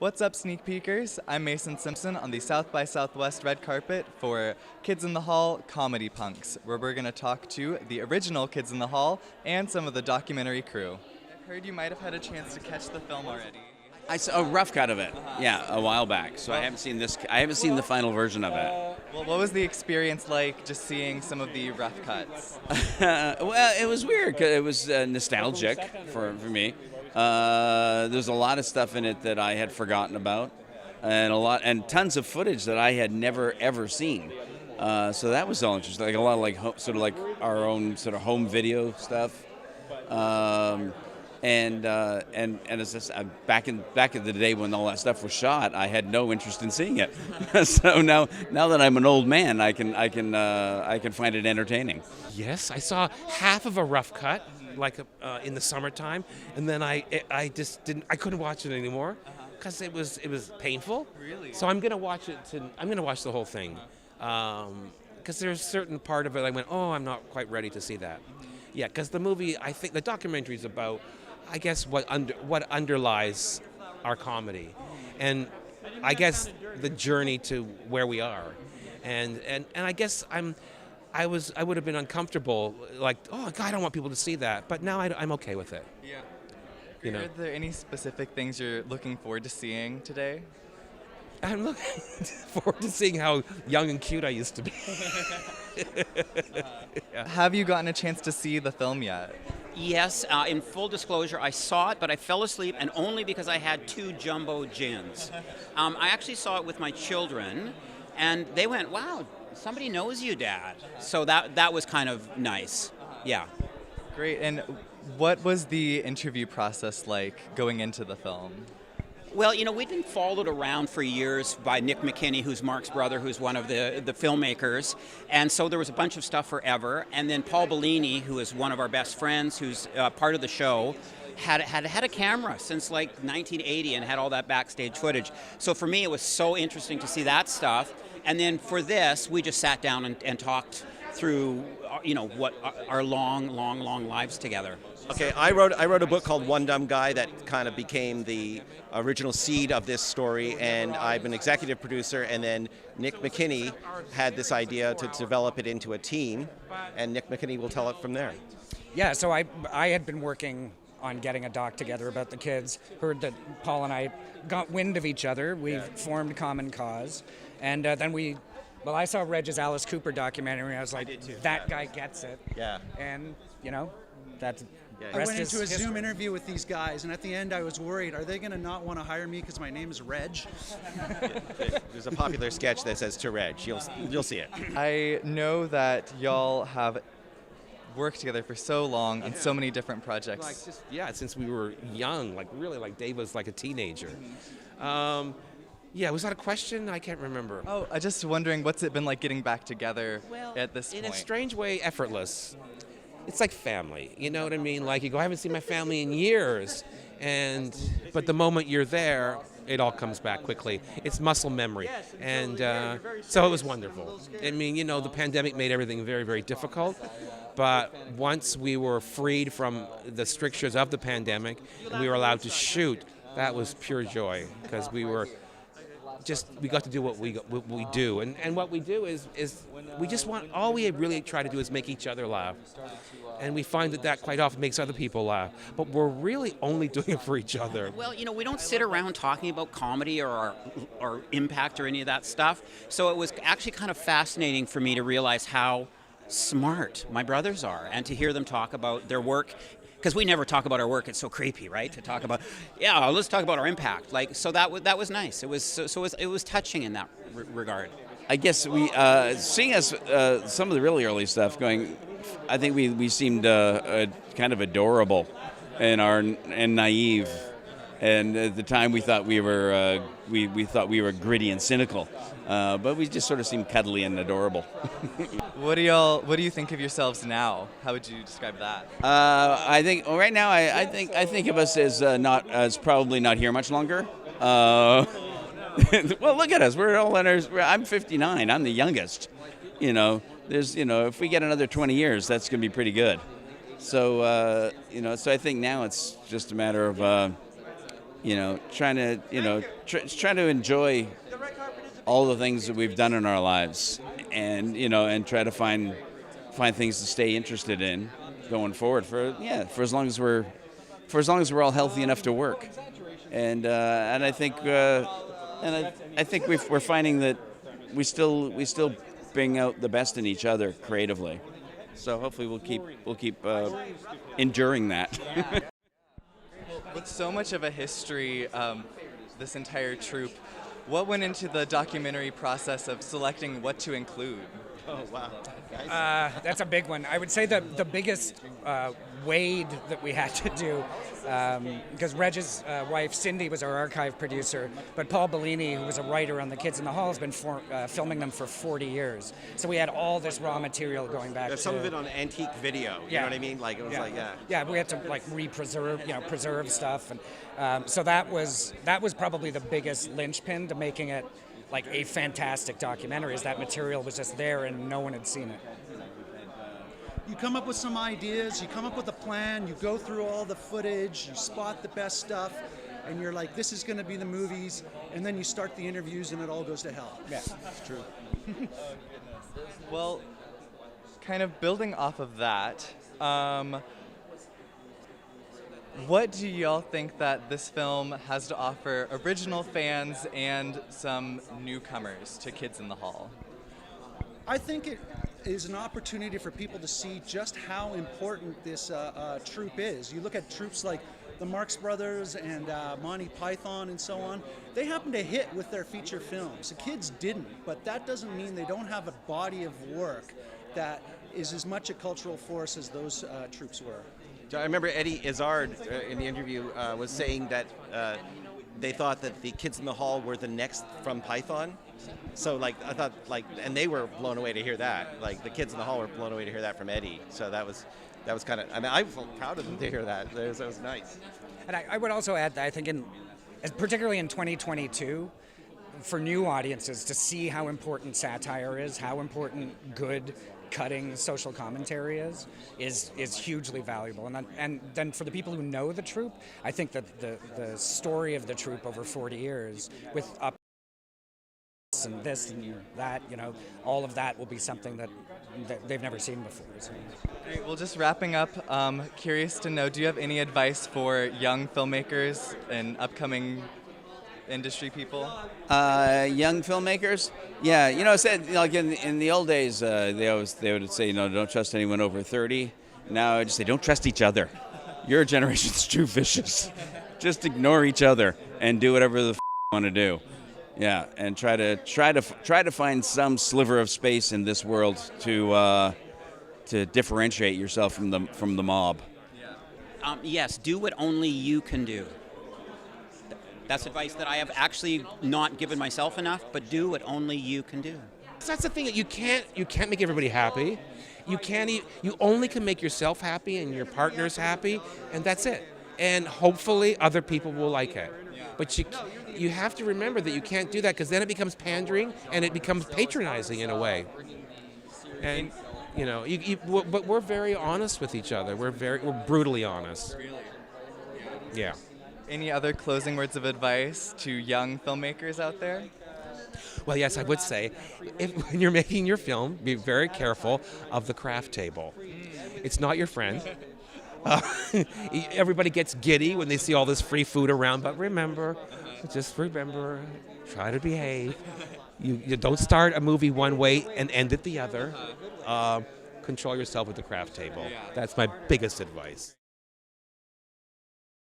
What's up, sneak peekers? I'm Mason Simpson on the South by Southwest red carpet for Kids in the Hall Comedy Punks, where we're going to talk to the original Kids in the Hall and some of the documentary crew. I've heard you might have had a chance to catch the film already. I saw a rough cut of it, a while back. So I haven't seen this. I haven't seen the final version of it. Well, what was the experience like just seeing some of the rough cuts? Well, it was weird 'cause it was nostalgic for me. There's a lot of stuff in it that I had forgotten about, and tons of footage that I had never ever seen. So that was all interesting. Like a lot of sort of like our own sort of home video stuff. And it's just, back in the day when all that stuff was shot, I had no interest in seeing it. So now that I'm an old man, I can find it entertaining. Yes, I saw half of a rough cut, like in the summertime, and then I couldn't watch it anymore because it was painful. Really? So I'm gonna watch it. I'm gonna watch the whole thing because there's a certain part of it I went, oh, I'm not quite ready to see that. Yeah, because the movie, I think the documentary is about, I guess, what underlies our comedy, and I guess the journey to where we are, and I guess I would have been uncomfortable, like, oh God, I don't want people to see that, but now I'm okay with it. Yeah. You know? Are there any specific things you're looking forward to seeing today? I'm looking forward to seeing how young and cute I used to be. Yeah. Have you gotten a chance to see the film yet? Yes, in full disclosure, I saw it, but I fell asleep, and only because I had 2 jumbo gins. I actually saw it with my children, and they went, wow, somebody knows you, Dad. So that was kind of nice. Yeah. Great. And what was the interview process like going into the film? Well, we'd been followed around for years by Nick McKinney, who's Mark's brother, who's one of the filmmakers. And so there was a bunch of stuff forever. And then Paul Bellini, who is one of our best friends, who's part of the show, had a camera since like 1980 and had all that backstage footage. So for me, it was so interesting to see that stuff. And then for this, we just sat down and talked through, what our long lives together. Okay, I wrote a book called One Dumb Guy that kind of became the original seed of this story, and I'm an executive producer, and then Nick McKinney had this idea to develop it into a team, and Nick McKinney will tell it from there. Yeah, so I had been working on getting a doc together about the kids, heard that Paul and I got wind of each other, we formed Common Cause, and then I saw Reg's Alice Cooper documentary, and I was like, that guy gets it. Yeah. And, that's... I went into a Zoom interview with these guys, and at the end I was worried, are they going to not want to hire me because my name is Reg? There's a popular sketch that says to Reg. You'll see it. I know that y'all have worked together for so long on so many different projects. Since we were young, like Dave was like a teenager. Was that a question? I can't remember. Oh, I'm just wondering, what's it been like getting back together at this point? In a strange way, effortless. It's like family, you know what I mean? Like you go, I haven't seen my family in years, but the moment you're there, it all comes back quickly. It's muscle memory, and so it was wonderful. I mean, the pandemic made everything very, very difficult, but once we were freed from the strictures of the pandemic and we were allowed to shoot, that was pure joy because we got to do what we do, and what we do is we just all we really try to do is make each other laugh, and we find that quite often makes other people laugh, but we're really only doing it for each other. Well, we don't sit around talking about comedy or our impact or any of that stuff, so it was actually kind of fascinating for me to realize how smart my brothers are and to hear them talk about their work. Because we never talk about our work, it's so creepy, right? To talk about, let's talk about our impact. So that was nice. It was touching in that regard. I guess we seeing us some of the really early stuff going. I think we seemed kind of adorable and naive, and at the time we thought we were gritty and cynical, but we just sort of seemed cuddly and adorable. What do you think of yourselves now? How would you describe that? I think right now I think of us as probably not here much longer. Well, look at us. We're all in I'm 59. I'm the youngest. If we get another 20 years, that's going to be pretty good. So, so I think now it's just a matter of trying to try to enjoy all the things that we've done in our lives, and and try to find things to stay interested in going forward for as long as we're all healthy enough to work. And I think we're finding that we still bring out the best in each other creatively. So hopefully we'll keep enduring that. With so much of a history, this entire troupe, what went into the documentary process of selecting what to include? Oh, wow. That's a big one. I would say that the biggest wade that we had to do, because Reg's wife Cindy was our archive producer, but Paul Bellini, who was a writer on The Kids in the Hall, has been filming them for 40 years. So we had all this raw material going back. There's some of it on antique video. You know what I mean? Like it was Yeah, we had to preserve stuff, and so that was probably the biggest linchpin to making it like a fantastic documentary. Is that material was just there and no one had seen it. You come up with some ideas, you come up with a plan, you go through all the footage, you spot the best stuff, and you're like, this is going to be the movies, and then you start the interviews and it all goes to hell. Yeah, it's true. Well, kind of building off of that, what do y'all think that this film has to offer original fans and some newcomers to Kids in the Hall? I think it is an opportunity for people to see just how important this troupe is. You look at troupes like the Marx Brothers and Monty Python and so on. They happen to hit with their feature films. The kids didn't, but that doesn't mean they don't have a body of work that is as much a cultural force as those troupes were. I remember Eddie Izzard in the interview was saying that they thought that the Kids in the Hall were the next from Python. So I thought and they were blown away to hear that. Like the Kids in the Hall were blown away to hear that from Eddie. So that was kind of, I felt proud of them to hear that. That was nice. And I would also add that I think particularly in 2022, for new audiences to see how important satire is, how important good cutting social commentary is hugely valuable. And then for the people who know the troupe, I think that the story of the troupe over 40 years with up and this and that, all of that will be something that they've never seen before. So. Great. Well, just wrapping up, curious to know, do you have any advice for young filmmakers and upcoming industry people? Young filmmakers? Yeah, said like in the old days, they would say, don't trust anyone over 30. Now I just say, don't trust each other. Your generation's too vicious. Just ignore each other and do whatever the you want to do. Yeah, and try to find some sliver of space in this world to differentiate yourself from the mob. Yes, do what only you can do. That's advice that I have actually not given myself enough, but do what only you can do. So that's the thing, that you can't make everybody happy. You only can make yourself happy and your partners happy, and that's it. And hopefully other people will like it. But you have to remember that you can't do that, because then it becomes pandering and it becomes patronizing in a way. And but we're very honest with each other. We're brutally honest. Yeah. Any other closing words of advice to young filmmakers out there? Well, yes, I would say, when you're making your film, be very careful of the craft table. It's not your friend. Everybody gets giddy when they see all this free food around, but just remember, try to behave. You don't start a movie one way and end it the other. Control yourself with the craft table. That's my biggest advice.